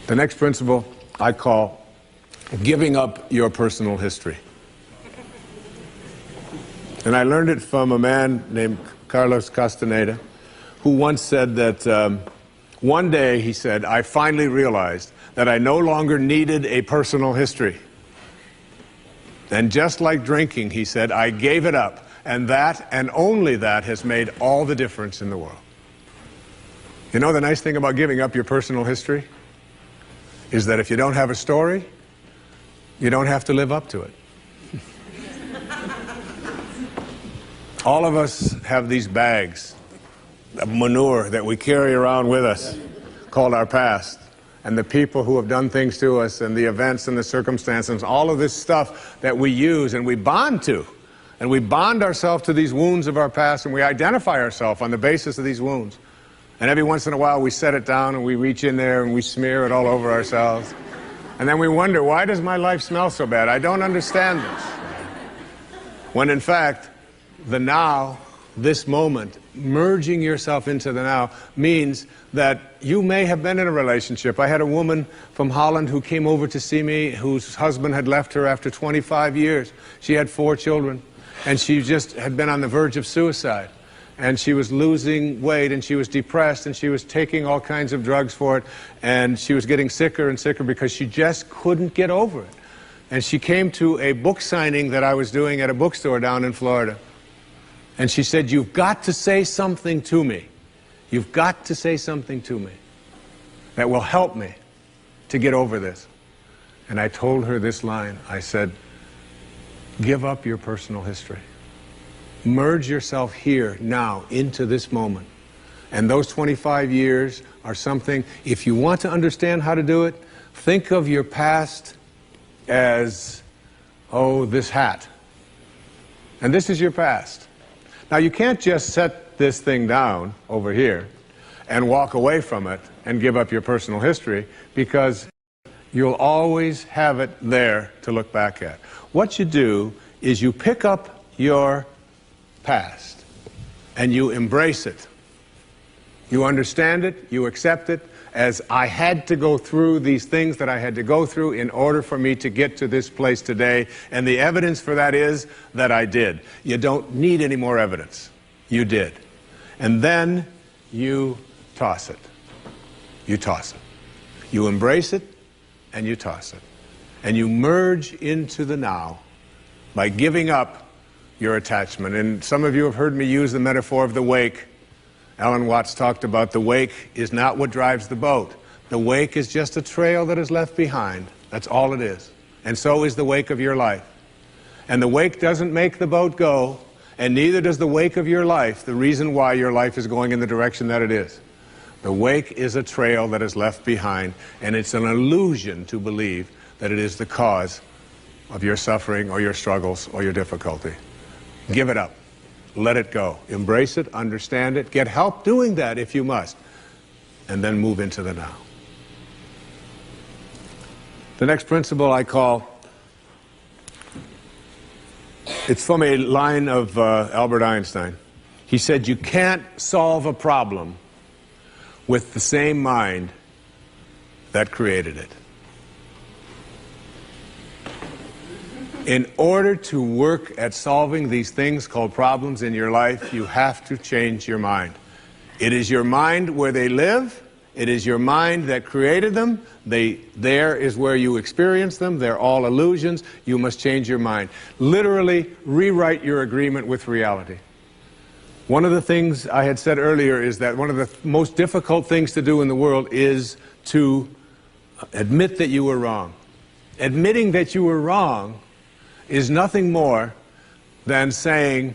The next principle I call giving up your personal history. And I learned it from a man named Carlos Castaneda, who once said that one day, he said, I finally realized that I no longer needed a personal history. And just like drinking, he said, I gave it up. And that, and only that, has made all the difference in the world. You know the nice thing about giving up your personal history? Is that if you don't have a story, you don't have to live up to it. All of us have these bags of manure that we carry around with us, called our past, and the people who have done things to us, and the events and the circumstances, all of this stuff that we use and we bond to. And we bond ourselves to these wounds of our past, and we identify ourselves on the basis of these wounds. And every once in a while we set it down and we reach in there and we smear it all over ourselves. And then we wonder, why does my life smell so bad? I don't understand this. When in fact, the now, this moment, merging yourself into the now, means that you may have been in a relationship. I had a woman from Holland who came over to see me, whose husband had left her after 25 years. She had 4 children, and she just had been on the verge of suicide. And she was losing weight, and she was depressed, and she was taking all kinds of drugs for it, and she was getting sicker and sicker because she just couldn't get over it. And she came to a book signing that I was doing at a bookstore down in Florida. And she said, you've got to say something to me. You've got to say something to me that will help me to get over this. And I told her this line. I said, give up your personal history. Merge yourself here, now, into this moment. And those 25 years are something, if you want to understand how to do it, think of your past as, oh, this hat. And this is your past. Now, you can't just set this thing down over here and walk away from it and give up your personal history, because you'll always have it there to look back at. What you do is you pick up your past and you embrace it. You understand it, you accept it as, I had to go through these things that I had to go through in order for me to get to this place today, and the evidence for that is that I did. You don't need any more evidence. You did. And then you toss it. You toss it. You embrace it and you toss it. And you merge into the now by giving up your attachment. And some of you have heard me use the metaphor of the wake. Alan Watts talked about the wake is not what drives the boat. The wake is just a trail that is left behind. That's all it is. And so is the wake of your life. And the wake doesn't make the boat go, and neither does the wake of your life, the reason why your life is going in the direction that it is. The wake is a trail that is left behind, and it's an illusion to believe that it is the cause of your suffering or your struggles or your difficulty. Give it up. Let it go. Embrace it, understand it, get help doing that if you must, and then move into the now. The next principle I call, it's from a line of Albert Einstein. He said, you can't solve a problem with the same mind that created it. In order to work at solving these things called problems in your life, you have to change your mind. It is your mind where they live. It is your mind that created them. There is where you experience them. They're all illusions. You must change your mind. Literally rewrite your agreement with reality. One of the things I had said earlier is that one of the most difficult things to do in the world is to admit that you were wrong. Admitting that you were wrong is nothing more than saying,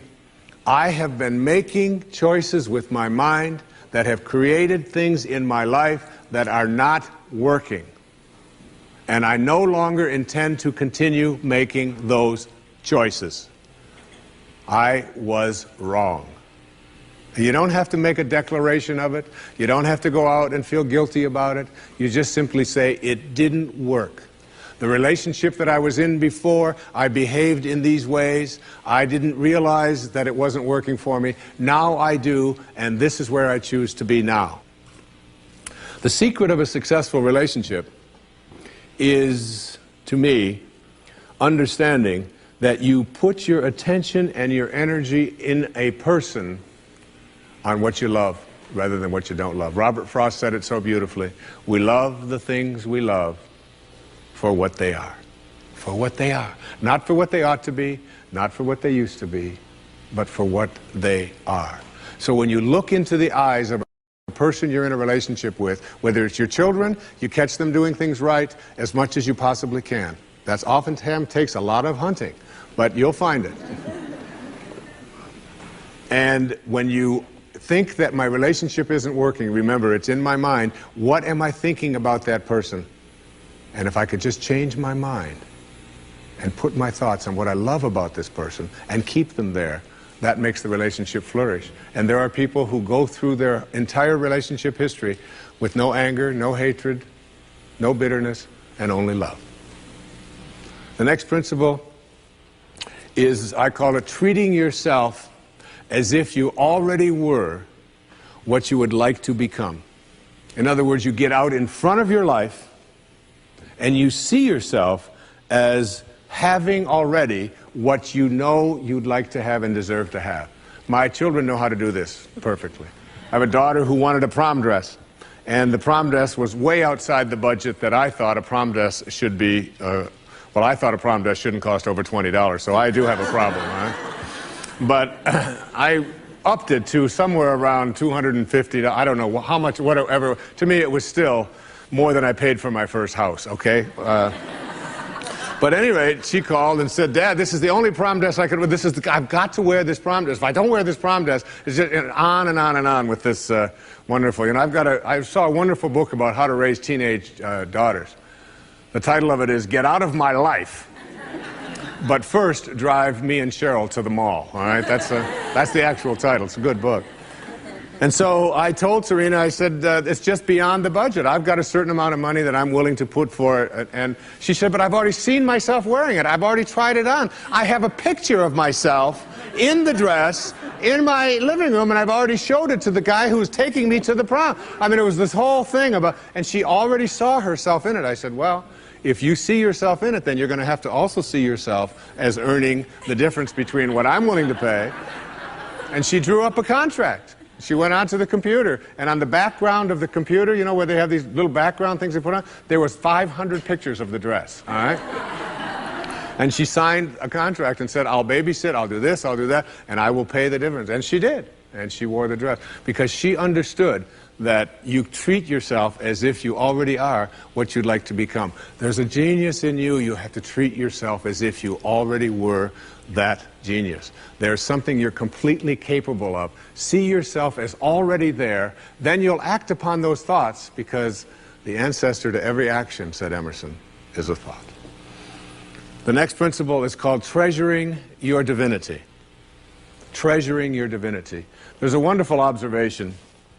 I have been making choices with my mind that have created things in my life that are not working. And I no longer intend to continue making those choices. I was wrong. You don't have to make a declaration of it. You don't have to go out and feel guilty about it. You just simply say, it didn't work. The relationship that I was in before, I behaved in these ways. I didn't realize that it wasn't working for me. Now I do, and this is where I choose to be now. The secret of a successful relationship is, to me, understanding that you put your attention and your energy in a person on what you love rather than what you don't love. Robert Frost said it so beautifully. We love the things we love for what they are. For what they are. Not for what they ought to be, not for what they used to be, but for what they are. So when you look into the eyes of a person you're in a relationship with, whether it's your children, you catch them doing things right as much as you possibly can. That's oftentimes takes a lot of hunting, but you'll find it. And when you think that my relationship isn't working, remember, it's in my mind. What am I thinking about that person? And if I could just change my mind and put my thoughts on what I love about this person and keep them there, that makes the relationship flourish. And there are people who go through their entire relationship history with no anger, no hatred, no bitterness, and only love. The next principle is, I call it treating yourself as if you already were what you would like to become. In other words, you get out in front of your life and you see yourself as having already what you know you'd like to have and deserve to have. My children know how to do this perfectly. I have a daughter who wanted a prom dress, and the prom dress was way outside the budget that I thought a prom dress should be. Well, I thought a prom dress shouldn't cost over $20, so I do have a problem, right? But I upped it to somewhere around $250. I don't know how much, whatever. To me, it was still more than I paid for my first house, okay? But at any rate, she called and said, Dad, this is the only prom dress I could wear. I've got to wear this prom dress. If I don't wear this prom dress, it's just on and on and on with this wonderful. You know, I saw a wonderful book about how to raise teenage daughters. The title of it is Get Out of My Life, but first drive me and Cheryl to the mall. All right, that's the actual title. It's a good book. And so I told Serena, I said, it's just beyond the budget. I've got a certain amount of money that I'm willing to put for it. And she said, but I've already seen myself wearing it. I've already tried it on. I have a picture of myself in the dress in my living room, and I've already showed it to the guy who's taking me to the prom. I mean, it was this whole thing about, and she already saw herself in it. I said, well, if you see yourself in it, then you're going to have to also see yourself as earning the difference between what I'm willing to pay. And she drew up a contract. She went onto the computer, and on the background of the computer, you know, where they have these little background things they put on, there was 500 pictures of the dress, all right? And she signed a contract and said, I'll babysit, I'll do this, I'll do that, and I will pay the difference. And she did, and she wore the dress, because she understood that you treat yourself as if you already are what you'd like to become. There's a genius in you. You have to treat yourself as if you already were that genius. There's something you're completely capable of. See yourself as already there. Then you'll act upon those thoughts, because the ancestor to every action, said Emerson, is a thought. The next principle is called treasuring your divinity. Treasuring your divinity. There's a wonderful observation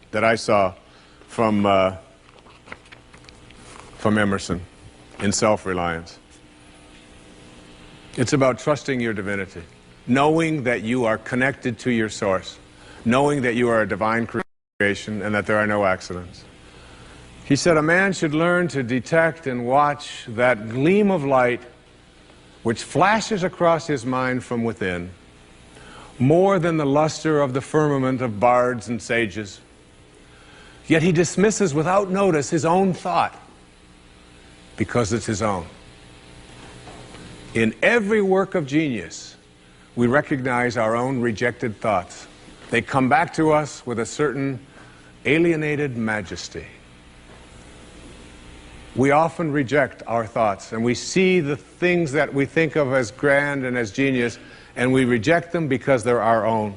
that I saw from Emerson in Self-Reliance. It's about trusting your divinity, knowing that you are connected to your source, knowing that you are a divine creation and that there are no accidents. He said, a man should learn to detect and watch that gleam of light which flashes across his mind from within, more than the luster of the firmament of bards and sages. Yet he dismisses without notice his own thought, because it's his own. In every work of genius, we recognize our own rejected thoughts. They come back to us with a certain alienated majesty. We often reject our thoughts, and we see the things that we think of as grand and as genius, and we reject them because they're our own.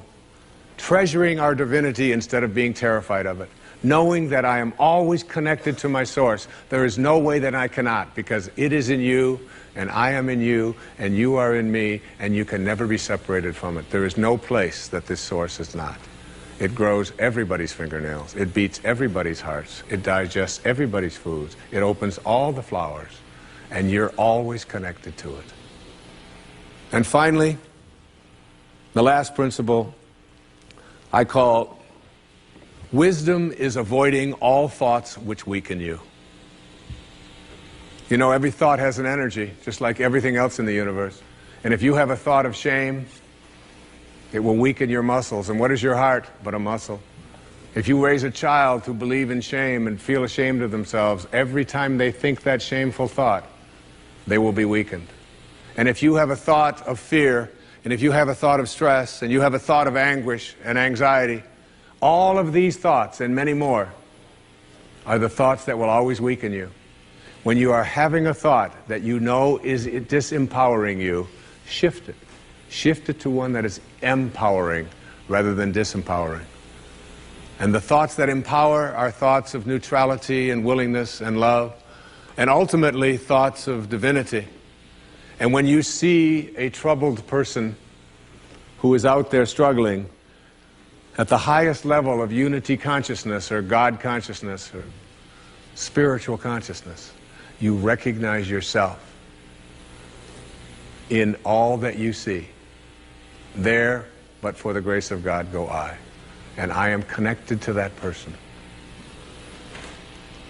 Treasuring our divinity instead of being terrified of it. Knowing that I am always connected to my source. There is no way that I cannot, because it is in you, and I am in you, and you are in me, and you can never be separated from it. There is no place that this source is not. It grows everybody's fingernails. It beats everybody's hearts. It digests everybody's foods. It opens all the flowers, and you're always connected to it. And finally, the last principle I call wisdom is avoiding all thoughts which weaken you. You know, every thought has an energy, just like everything else in the universe. And if you have a thought of shame, it will weaken your muscles. And what is your heart but a muscle? If you raise a child who believe in shame and feel ashamed of themselves, every time they think that shameful thought, they will be weakened. And if you have a thought of fear, and if you have a thought of stress, and you have a thought of anguish and anxiety, all of these thoughts and many more are the thoughts that will always weaken you. When you are having a thought that you know is disempowering you, shift it. Shift it to one that is empowering rather than disempowering. And the thoughts that empower are thoughts of neutrality and willingness and love, and ultimately thoughts of divinity. And when you see a troubled person who is out there struggling at the highest level of unity consciousness or God consciousness or spiritual consciousness, you recognize yourself in all that you see. There, but for the grace of God, go I. And I am connected to that person.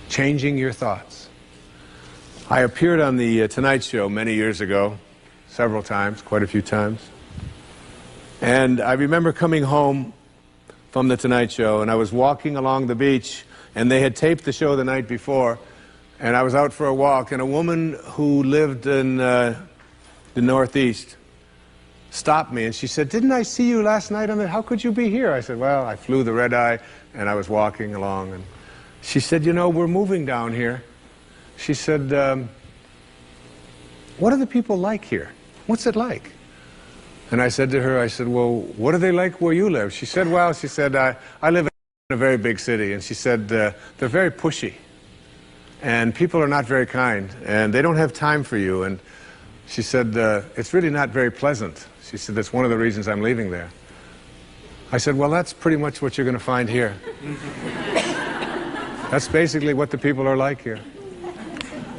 Changing your thoughts. I appeared on the Tonight Show many years ago, several times, quite a few times. And I remember coming home from the Tonight Show, and I was walking along the beach, and they had taped the show the night before, and I was out for a walk, and a woman who lived in the Northeast stopped me, and she said, "Didn't I see you last night on the, how could you be here?" I said, "Well, I flew the red eye, and I was walking along." And she said, "You know, we're moving down here." She said, "What are the people like here? What's it like?" And I said to her, I said, "Well, what are they like where you live?" She said, "Well," she said, I live in a very big city." And she said, "They're very pushy. And people are not very kind. And they don't have time for you." And she said, "It's really not very pleasant." She said, "That's one of the reasons I'm leaving there." I said, "Well, that's pretty much what you're going to find here." That's basically what the people are like here.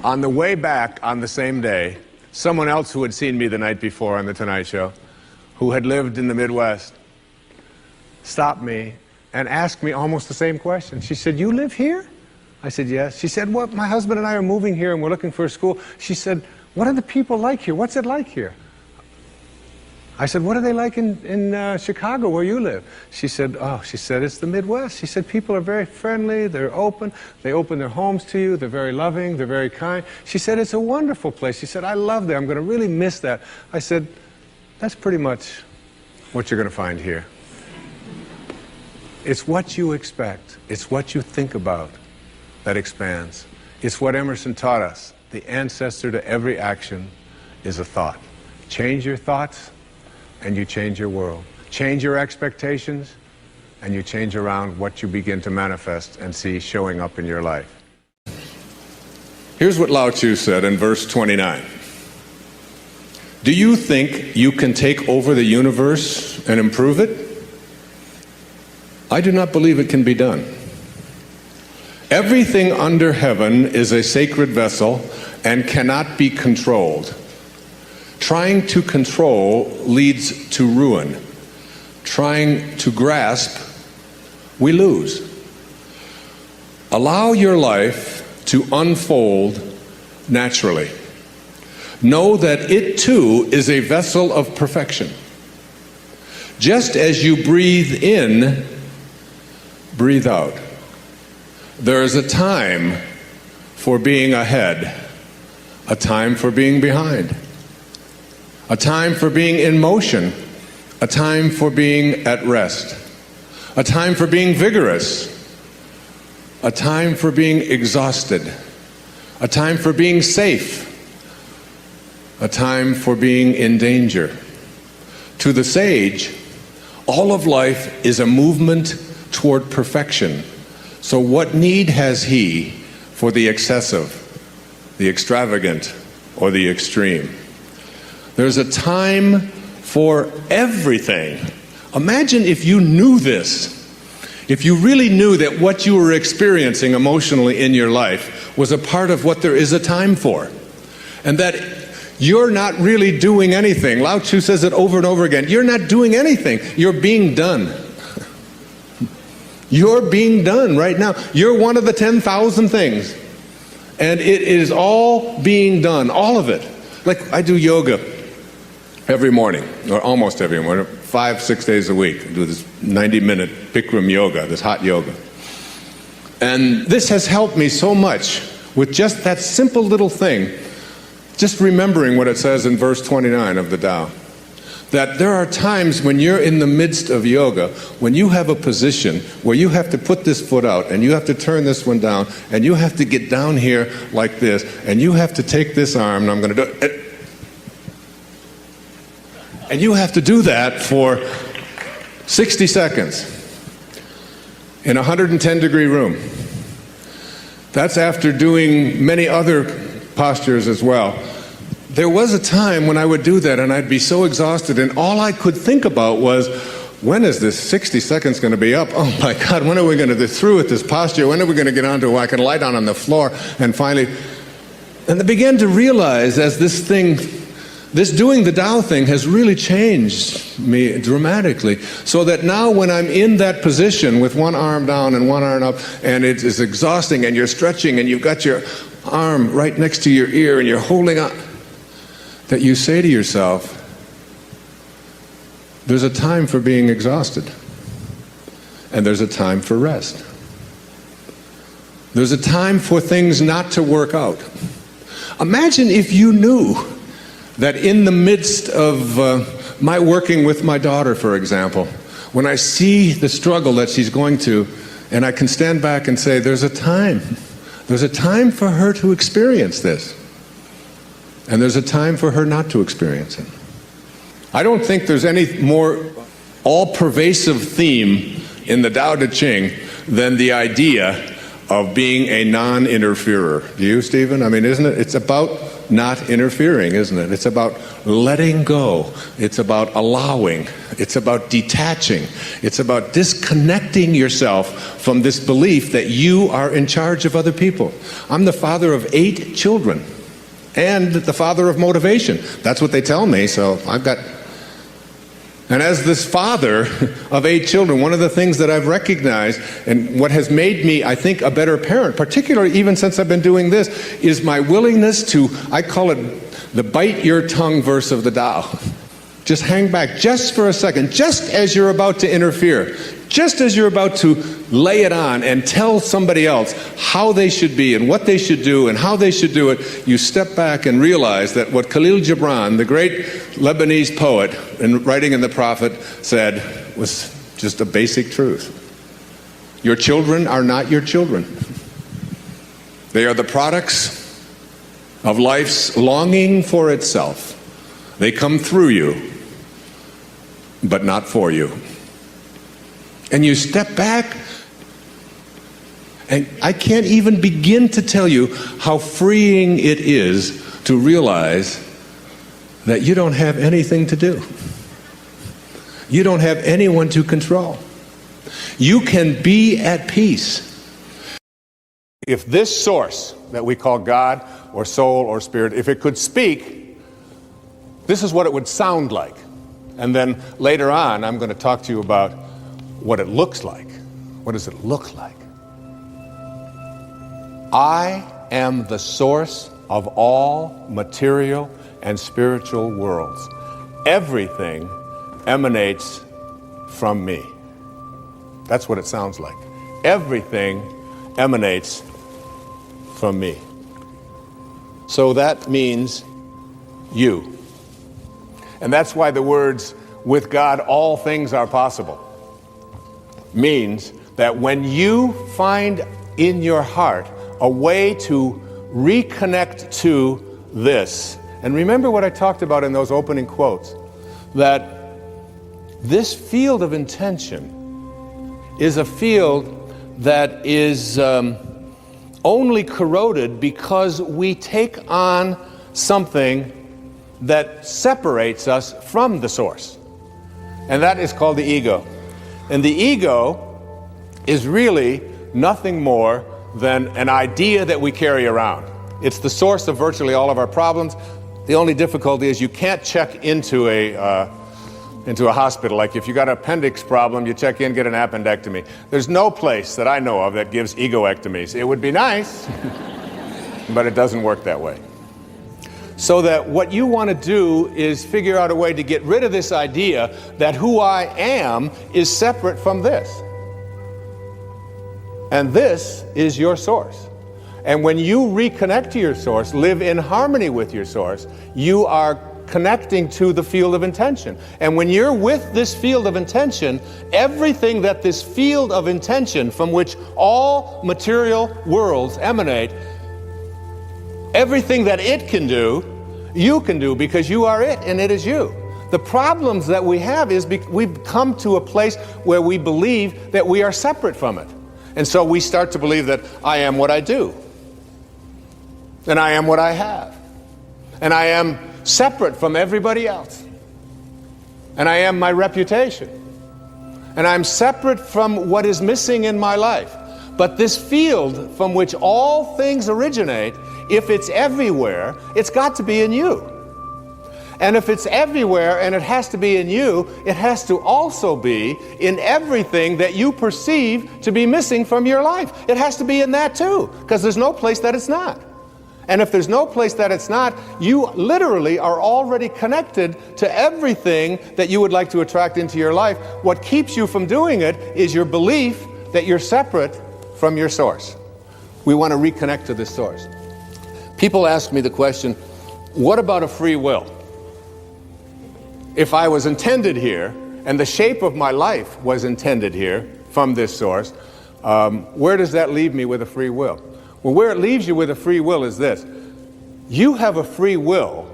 On the way back on the same day, someone else who had seen me the night before on the Tonight Show, who had lived in the Midwest, stopped me and asked me almost the same question. She said, "You live here?" I said, "Yes." She said, "Well, my husband and I are moving here and we're looking for a school." She said, "What are the people like here? What's it like here?" I said, "What are they like in Chicago where you live?" She said, "Oh," she said, "it's the Midwest." She said, "People are very friendly, they're open, they open their homes to you, they're very loving, they're very kind." She said, "It's a wonderful place." She said, "I love that, I'm going to really miss that." I said, "That's pretty much what you're going to find here." It's what you expect, it's what you think about that expands. It's what Emerson taught us. The ancestor to every action is a thought. Change your thoughts, and you change your world. Change your expectations, and you change around what you begin to manifest and see showing up in your life. Here's what Lao Tzu said in verse 29. "Do you think you can take over the universe and improve it? I do not believe it can be done. Everything under heaven is a sacred vessel and cannot be controlled. Trying to control leads to ruin. Trying to grasp, we lose. Allow your life to unfold naturally. Know that it too is a vessel of perfection. Just as you breathe in, breathe out. There is a time for being ahead, a time for being behind, a time for being in motion, a time for being at rest, a time for being vigorous, a time for being exhausted, a time for being safe, a time for being in danger. To the sage, all of life is a movement toward perfection. So what need has he for the excessive, the extravagant, or the extreme? There's a time for everything. Imagine if you knew this. If you really knew that what you were experiencing emotionally in your life was a part of what there is a time for. And that you're not really doing anything. Lao Tzu says it over and over again. You're not doing anything. You're being done. You're being done right now. You're one of the 10,000 things. And it is all being done, all of it. Like I do yoga every morning, or almost every morning, 5-6 days a week. I do this 90-minute Bikram yoga, this hot yoga. And this has helped me so much with just that simple little thing, just remembering what it says in verse 29 of the Tao. That there are times when you're in the midst of yoga, when you have a position where you have to put this foot out, and you have to turn this one down, and you have to get down here like this, and you have to take this arm, and I'm going to do it. And you have to do that for 60 seconds in a 110-degree room. That's after doing many other postures as well. There was a time when I would do that and I'd be so exhausted, and all I could think about was, when is this 60 seconds going to be up? Oh my God, when are we going to get through with this posture? When are we going to get onto where I can lie down on the floor? And finally, and I began to realize as this doing the Tao thing has really changed me dramatically, so that now when I'm in that position with one arm down and one arm up, and it is exhausting, and you're stretching, and you've got your arm right next to your ear, and you're holding on, that you say to yourself, there's a time for being exhausted, and there's a time for rest. There's a time for things not to work out. Imagine if you knew that in the midst of my working with my daughter, for example, when I see the struggle that she's going to, and I can stand back and say, there's a time for her to experience this. And there's a time for her not to experience it. I don't think there's any more all-pervasive theme in the Tao Te Ching than the idea of being a non-interferer. Do you, Stephen? I mean, isn't it? It's about not interfering, isn't it? It's about letting go. It's about allowing. It's about detaching. It's about disconnecting yourself from this belief that you are in charge of other people. I'm the father of 8 children. And the father of motivation. That's what they tell me, so I've got... And as this father of 8 children, one of the things that I've recognized, and what has made me, I think, a better parent, particularly even since I've been doing this, is my willingness to, I call it the bite your tongue verse of the Tao. Just hang back just for a second, just as you're about to interfere, just as you're about to lay it on and tell somebody else how they should be and what they should do and how they should do it, you step back and realize that what Khalil Gibran, the great Lebanese poet, in writing in the Prophet, said was just a basic truth. Your children are not your children. They are the products of life's longing for itself. They come through you, but not for you. And you step back, and I can't even begin to tell you how freeing it is to realize that you don't have anything to do. You don't have anyone to control. You can be at peace. If this source that we call God or soul or spirit, if it could speak, this is what it would sound like. And then later on, I'm going to talk to you about what it looks like. What does it look like? I am the source of all material and spiritual worlds. Everything emanates from me. That's what it sounds like. Everything emanates from me. So that means you. And that's why the words, with God all things are possible, means that when you find in your heart a way to reconnect to this, and remember what I talked about in those opening quotes, that this field of intention is a field that is only corroded because we take on something that separates us from the source. And that is called the ego. And the ego is really nothing more than an idea that we carry around. It's the source of virtually all of our problems. The only difficulty is you can't check into a hospital. Like if you got an appendix problem, you check in, get an appendectomy. There's no place that I know of that gives egoectomies. It would be nice. But it doesn't work that way. So that what you want to do is figure out a way to get rid of this idea that who I am is separate from this. And this is your source. And when you reconnect to your source, live in harmony with your source, you are connecting to the field of intention. And when you're with this field of intention, everything that this field of intention from which all material worlds emanate, everything that it can do, you can do, because you are it and it is you. The problems that we have is we've come to a place where we believe that we are separate from it. And so we start to believe that I am what I do. And I am what I have. And I am separate from everybody else. And I am my reputation. And I'm separate from what is missing in my life. But this field from which all things originate, if it's everywhere, it's got to be in you. And if it's everywhere and it has to be in you, it has to also be in everything that you perceive to be missing from your life. It has to be in that too, because there's no place that it's not. And if there's no place that it's not, you literally are already connected to everything that you would like to attract into your life. What keeps you from doing it is your belief that you're separate from your source. We want to reconnect to this source. People ask me the question, what about a free will? If I was intended here, and the shape of my life was intended here from this source, where does that leave me with a free will? Well, where it leaves you with a free will is this. You have a free will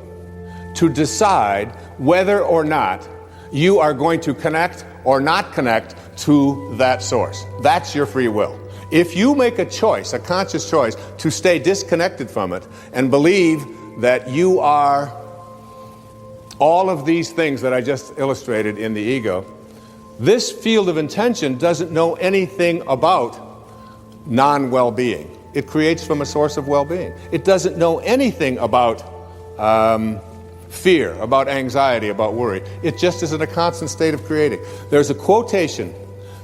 to decide whether or not you are going to connect or not connect to that source. That's your free will. If you make a choice, a conscious choice, to stay disconnected from it and believe that you are all of these things that I just illustrated in the ego, this field of intention doesn't know anything about non-well-being. It creates from a source of well-being. It doesn't know anything about fear, about anxiety, about worry. It just is in a constant state of creating. There's a quotation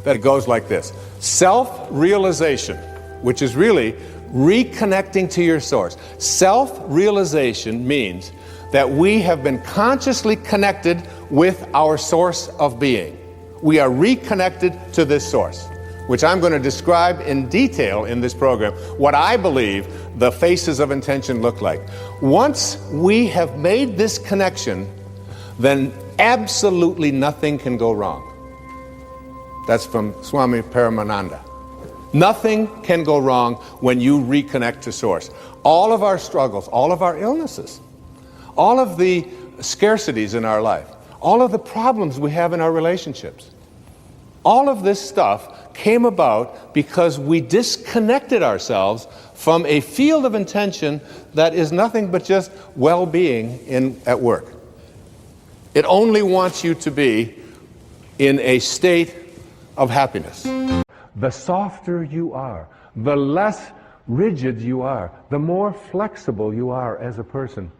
that goes like this: self-realization, which is really reconnecting to your source. Self-realization means that we have been consciously connected with our source of being. We are reconnected to this source, which I'm going to describe in detail in this program, what I believe the faces of intention look like. Once we have made this connection, then absolutely nothing can go wrong. That's from Swami Paramananda. Nothing can go wrong when you reconnect to source. All of our struggles, all of our illnesses, all of the scarcities in our life, all of the problems we have in our relationships, all of this stuff came about because we disconnected ourselves from a field of intention that is nothing but just well-being at work. It only wants you to be in a state of happiness. The softer you are, the less rigid you are, the more flexible you are as a person,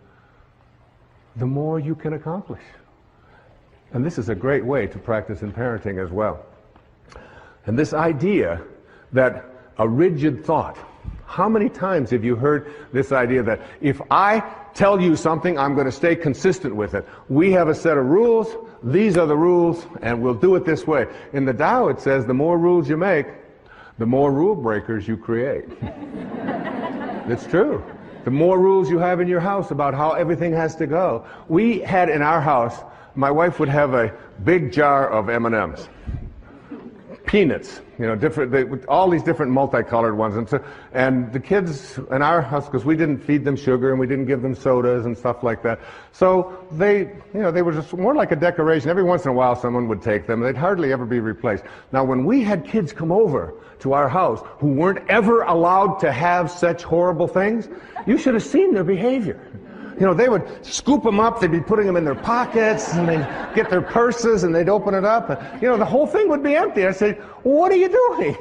the more you can accomplish. And this is a great way to practice in parenting as well. And this idea that a rigid thought, how many times have you heard this idea that if I tell you something, I'm going to stay consistent with it. We have a set of rules, these are the rules, and we'll do it this way. In the Tao it says the more rules you make, the more rule breakers you create. It's true. The more rules you have in your house about how everything has to go. We had in our house, my wife would have a big jar of M&Ms. Peanuts, you know, all these different multicolored ones. And the kids in our house, because we didn't feed them sugar and we didn't give them sodas and stuff like that. So they were just more like a decoration. Every once in a while someone would take them. They'd hardly ever be replaced. Now when we had kids come over to our house who weren't ever allowed to have such horrible things, you should have seen their behavior. You know, they would scoop them up, they'd be putting them in their pockets, and they'd get their purses, and they'd open it up, and, you know, the whole thing would be empty. I said, what are you doing?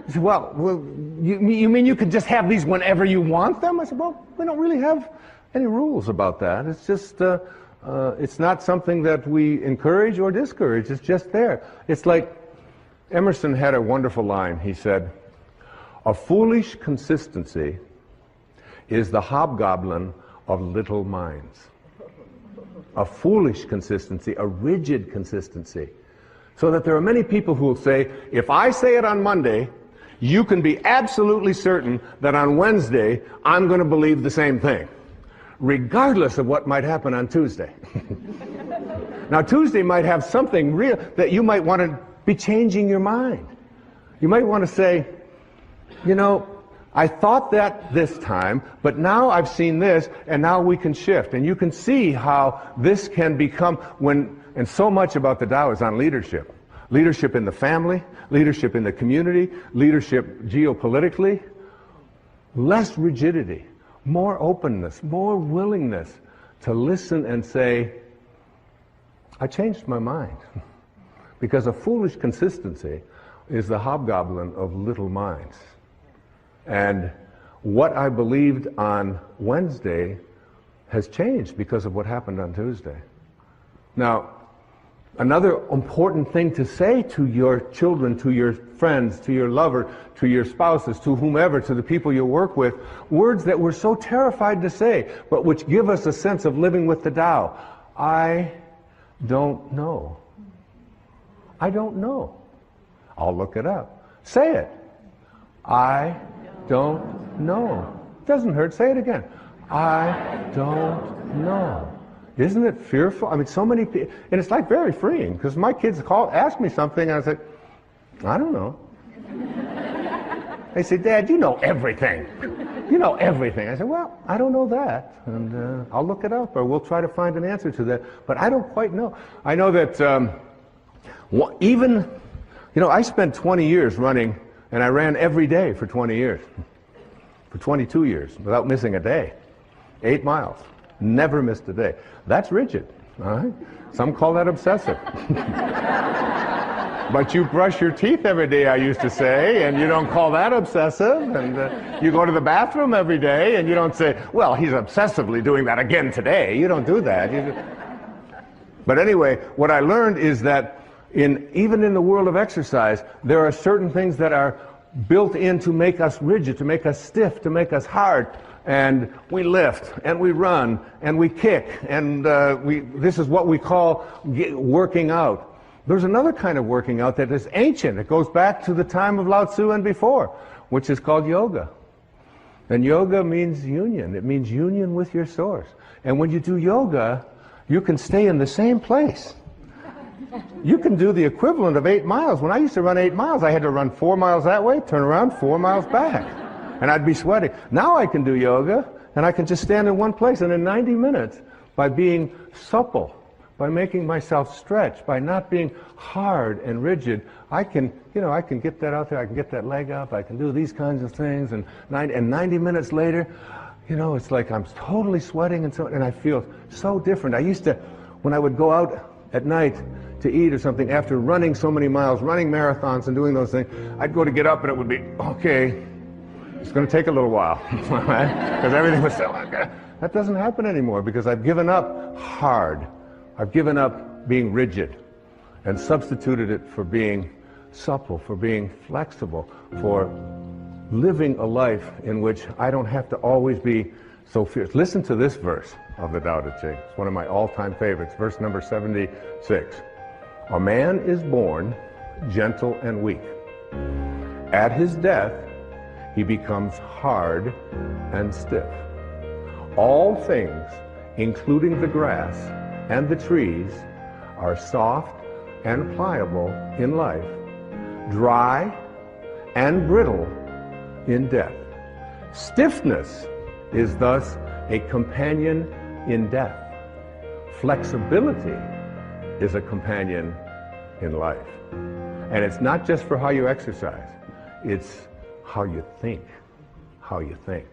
He said, well, you mean you could just have these whenever you want them? I said, well, we don't really have any rules about that. It's just, it's not something that we encourage or discourage. It's just there. It's like Emerson had a wonderful line. He said, a foolish consistency is the hobgoblin of little minds. A foolish consistency, a rigid consistency. So that there are many people who will say, if I say it on Monday, you can be absolutely certain that on Wednesday, I'm going to believe the same thing, regardless of what might happen on Tuesday. Now, Tuesday might have something real that you might want to be changing your mind. You might want to say, you know, I thought that this time, but now I've seen this, and now we can shift. And you can see how this can become and so much about the Tao is on leadership. Leadership in the family, leadership in the community, leadership geopolitically. Less rigidity, more openness, more willingness to listen and say, I changed my mind. Because a foolish consistency is the hobgoblin of little minds. And what I believed on Wednesday has changed because of what happened on Tuesday. Now, another important thing to say to your children, to your friends, to your lover, to your spouses, to whomever, to the people you work with, words that we're so terrified to say, but which give us a sense of living with the Tao. I don't know. I don't know. I'll look it up. Say it. I don't know. Doesn't hurt. Say it again. I don't know. Isn't it fearful? I mean, so many people, and it's like very freeing, because my kids ask me something, and I say, I don't know. They say, Dad, you know everything. You know everything. I say, well, I don't know that, and I'll look it up, or we'll try to find an answer to that, but I don't quite know. I know that even, you know, I spent 20 years running, and I ran every day for 20 years. For 22 years, without missing a day. 8 miles. Never missed a day. That's rigid, all right? Some call that obsessive. But you brush your teeth every day, I used to say, and you don't call that obsessive. And you go to the bathroom every day, and you don't say, well, he's obsessively doing that again today. You don't do that. But anyway, what I learned is that even in the world of exercise, there are certain things that are built in to make us rigid, to make us stiff, to make us hard. And we lift, and we run, and we kick, and this is what we call working out. There's another kind of working out that is ancient. It goes back to the time of Lao Tzu and before, which is called yoga. And yoga means union. It means union with your source. And when you do yoga, you can stay in the same place. You can do the equivalent of 8 miles. When I used to run 8 miles, I had to run 4 miles that way, turn around, 4 miles back. And I'd be sweating. Now I can do yoga, and I can just stand in one place. And in 90 minutes, by being supple, by making myself stretch, by not being hard and rigid, I can get that out there, I can get that leg up, I can do these kinds of things. And 90 minutes later, it's like I'm totally sweating, and I feel so different. I used to, when I would go out at night to eat or something, after running so many miles, running marathons and doing those things, I'd go to get up, and it would be, okay, it's going to take a little while, because everything was so, that doesn't happen anymore, because I've given up hard. I've given up being rigid and substituted it for being supple, for being flexible, for living a life in which I don't have to always be so fierce. Listen to this verse of the Tao Te Ching. It's one of my all-time favorites, verse number 76. A man is born gentle and weak. At his death, he becomes hard and stiff. All things, including the grass and the trees, are soft and pliable in life, dry and brittle in death. Stiffness is thus a companion in death. Flexibility is a companion in life. And it's not just for how you exercise, it's how you think, how you think.